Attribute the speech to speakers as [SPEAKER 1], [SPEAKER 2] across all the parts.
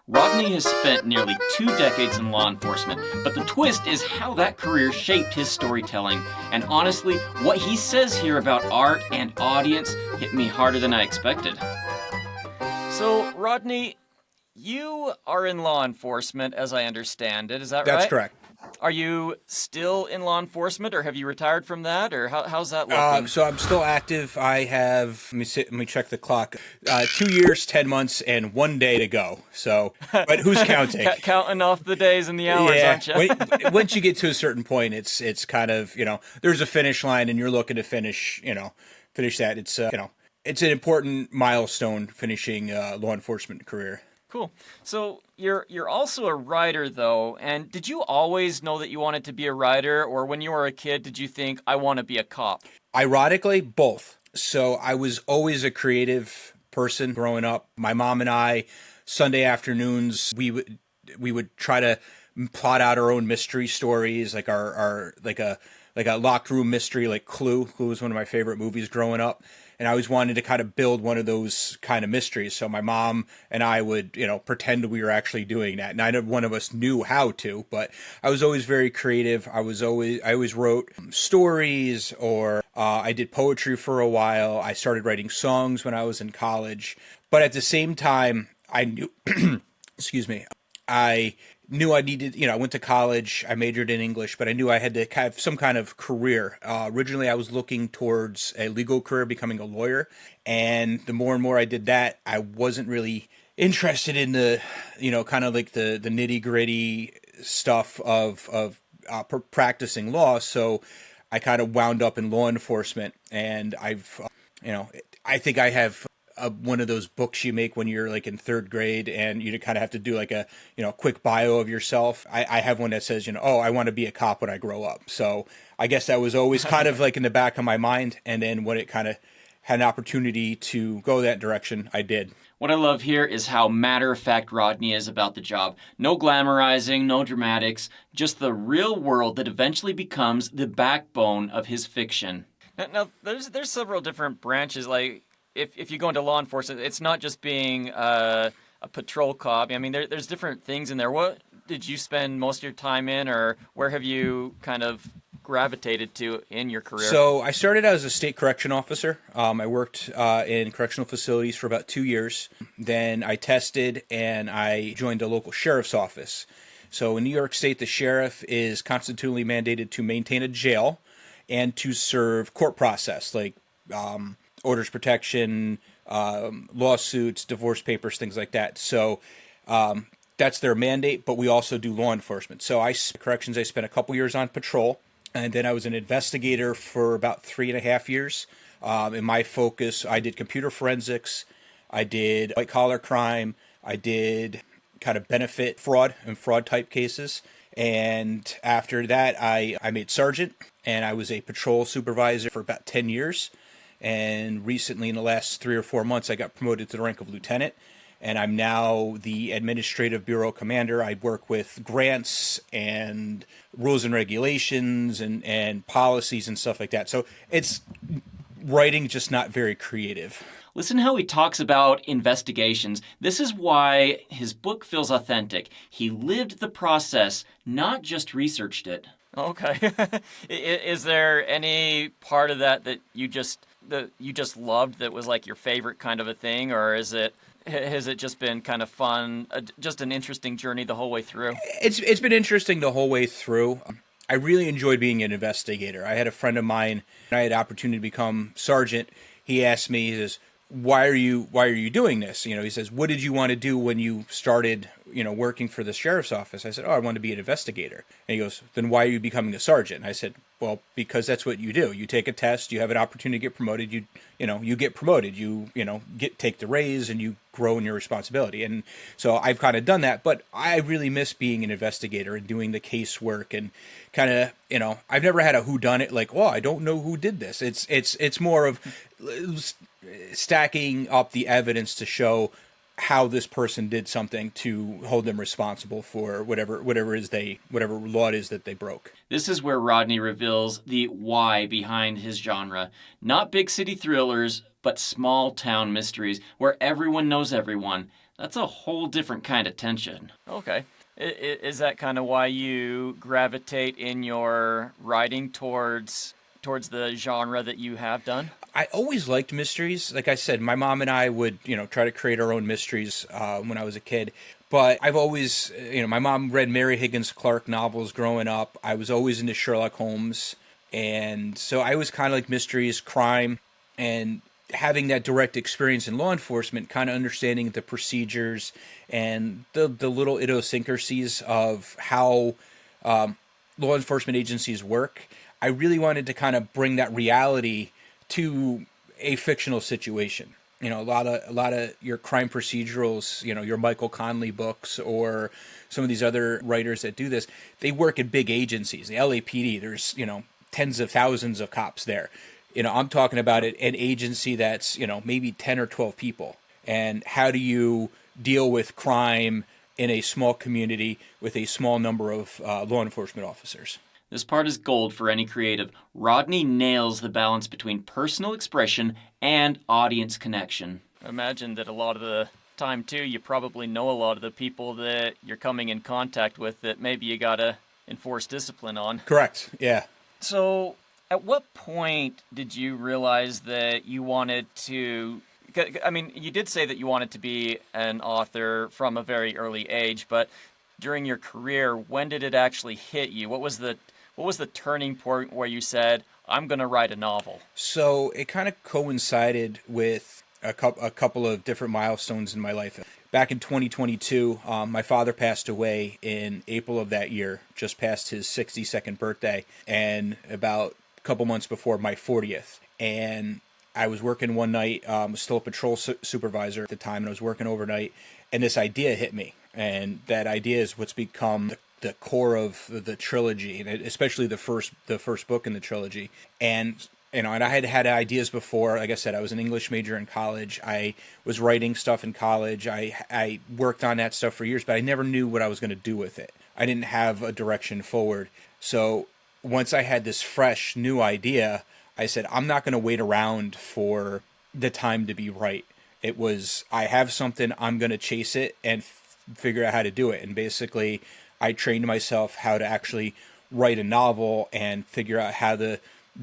[SPEAKER 1] Rodney has spent nearly 2 decades in law enforcement, but the twist is how that career shaped his storytelling. And honestly, what he says here about art and audience hit me harder than I expected. So, Rodney, you are in law enforcement, as I understand it. Is that right?
[SPEAKER 2] That's correct.
[SPEAKER 1] Are you still in law enforcement, or have you retired from that, or how's that looking?
[SPEAKER 2] So I'm still active. I have, let me check the clock. 2 years, 10 months, and 1 day to go. So, but who's counting?
[SPEAKER 1] Counting off the days and the hours,
[SPEAKER 2] Yeah.
[SPEAKER 1] aren't you?
[SPEAKER 2] Once you get to a certain point, it's kind of, there's a finish line and you're looking to finish that. It's an important milestone finishing law enforcement career.
[SPEAKER 1] Cool. So you're also a writer, though, and did you always know that you wanted to be a writer, or when you were a kid, did you think, I want to be a cop?
[SPEAKER 2] Ironically, both. So I was always a creative person growing up. My mom and I, Sunday afternoons, we would try to plot out our own mystery stories, like our like a locked room mystery, like Clue. Clue was one of my favorite movies growing up. And I always wanted to kind of build one of those kind of mysteries. So my mom and I would, pretend we were actually doing that. Neither one of us knew how to, but I was always very creative. I always wrote stories, or I did poetry for a while. I started writing songs when I was in college. But at the same time, I knew, excuse me, I knew I needed, I went to college, I majored in English, but I knew I had to have some kind of career. Originally, I was looking towards a legal career, becoming a lawyer. And the more and more I did that, I wasn't really interested in the, kind of like the nitty gritty stuff of practicing law. So I kind of wound up in law enforcement, and I think I have one of those books you make when you're like in third grade and you kind of have to do like a, quick bio of yourself. I have one that says, I want to be a cop when I grow up. So I guess that was always kind of like in the back of my mind. And then when it kind of had an opportunity to go that direction, I did.
[SPEAKER 1] What I love here is how matter-of-fact Rodney is about the job. No glamorizing, no dramatics, just the real world that eventually becomes the backbone of his fiction. Now there's several different branches, like if you go into law enforcement, it's not just being a patrol cop. I mean, there's different things in there. What did you spend most of your time in, or where have you kind of gravitated to in your career?
[SPEAKER 2] So I started out as a state correction officer. I worked in correctional facilities for about 2 years. Then I tested and I joined a local sheriff's office. So in New York State, the sheriff is constitutionally mandated to maintain a jail and to serve court process, like orders protection, lawsuits, divorce papers, things like that. So that's their mandate, but we also do law enforcement. So I spent a couple years on patrol, and then I was an investigator for about 3.5 years. In my focus, I did computer forensics, I did white-collar crime, I did kind of benefit fraud and fraud type cases. And after that, I made sergeant, and I was a patrol supervisor for about 10 years. And recently, in the last 3 or 4 months, I got promoted to the rank of lieutenant. And I'm now the administrative bureau commander. I work with grants and rules and regulations and policies and stuff like that. So it's writing, just not very creative.
[SPEAKER 1] Listen how he talks about investigations. This is why his book feels authentic. He lived the process, not just researched it. Okay. Is there any part of that you just loved, that was like your favorite kind of a thing, or has it just been kind of fun, just an interesting journey the whole way through?
[SPEAKER 2] It's been interesting the whole way through. I really enjoyed being an investigator. I had a friend of mine, and I had the opportunity to become sergeant. He asked me, he says, why are you doing this? He says, what did you want to do when you started, working for the sheriff's office? I said, I want to be an investigator. And he goes, then why are you becoming a sergeant? And I said, well, because that's what you do. You take a test, you have an opportunity to get promoted, you get promoted, take the raise, and you grow in your responsibility. And so I've kind of done that, but I really miss being an investigator and doing the casework and kind of, I've never had a whodunit, like, I don't know who did this. It's more of stacking up the evidence to show how this person did something to hold them responsible for whatever law it is that they broke.
[SPEAKER 1] This is where Rodney reveals the why behind his genre. Not big city thrillers, but small town mysteries where everyone knows everyone. That's a whole different kind of tension. Okay. Is that kind of why you gravitate in your writing towards the genre that you have done?
[SPEAKER 2] I always liked mysteries. Like I said, my mom and I would, try to create our own mysteries when I was a kid. But I've always, my mom read Mary Higgins Clark novels growing up. I was always into Sherlock Holmes. And so I was kind of like mysteries, crime, and having that direct experience in law enforcement, kind of understanding the procedures and the little idiosyncrasies of how law enforcement agencies work. I really wanted to kind of bring that reality to a fictional situation. A lot of your crime procedurals, your Michael Conley books or some of these other writers that do this, they work at big agencies. The LAPD, there's, tens of thousands of cops there. I'm talking about an agency that's, maybe 10 or 12 people. And how do you deal with crime in a small community with a small number of law enforcement officers?
[SPEAKER 1] This part is gold for any creative. Rodney nails the balance between personal expression and audience connection. I imagine that a lot of the time, too, you probably know a lot of the people that you're coming in contact with that maybe you gotta enforce discipline on.
[SPEAKER 2] Correct, yeah.
[SPEAKER 1] So, at what point did you realize that you wanted to... I mean, you did say that you wanted to be an author from a very early age, but during your career, when did it actually hit you? What was the turning point where you said, I'm going to write a novel?
[SPEAKER 2] So it kind of coincided with a couple of different milestones in my life. Back in 2022, my father passed away in April of that year, just past his 62nd birthday, and about a couple months before my 40th. And I was working one night, was still a patrol supervisor at the time, and I was working overnight, and this idea hit me. And that idea is what's become the core of the trilogy, and especially the first book in the trilogy. And and I had ideas before. Like I said, I was an English major in college. I was writing stuff in college. I worked on that stuff for years, but I never knew what I was going to do with it. I didn't have a direction forward. So once I had this fresh new idea, I said, I'm not going to wait around for the time to be right. It was, I have something, I'm going to chase it and figure out how to do it. And basically, I trained myself how to actually write a novel and figure out how the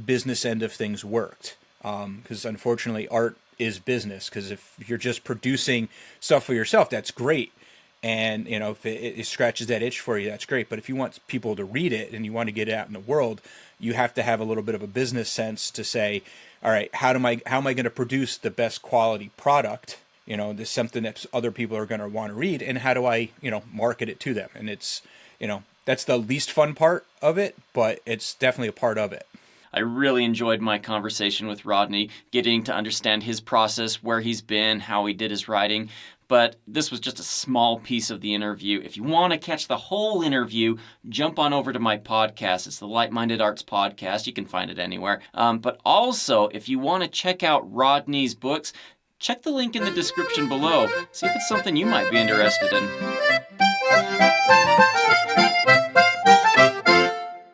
[SPEAKER 2] business end of things worked. Because unfortunately, art is business. Because if you're just producing stuff for yourself, that's great. And, if it scratches that itch for you, that's great. But if you want people to read it and you want to get it out in the world, you have to have a little bit of a business sense to say, all right, how am I going to produce the best quality product? There's something that other people are going to want to read, and how do I, market it to them? And it's, that's the least fun part of it, but it's definitely a part of it.
[SPEAKER 1] I really enjoyed my conversation with Rodney, getting to understand his process, where he's been, how he did his writing. But this was just a small piece of the interview. If you want to catch the whole interview, jump on over to my podcast. It's the Light-Minded Arts Podcast. You can find it anywhere. But also, if you want to check out Rodney's books, check the link in the description below. See if it's something you might be interested in.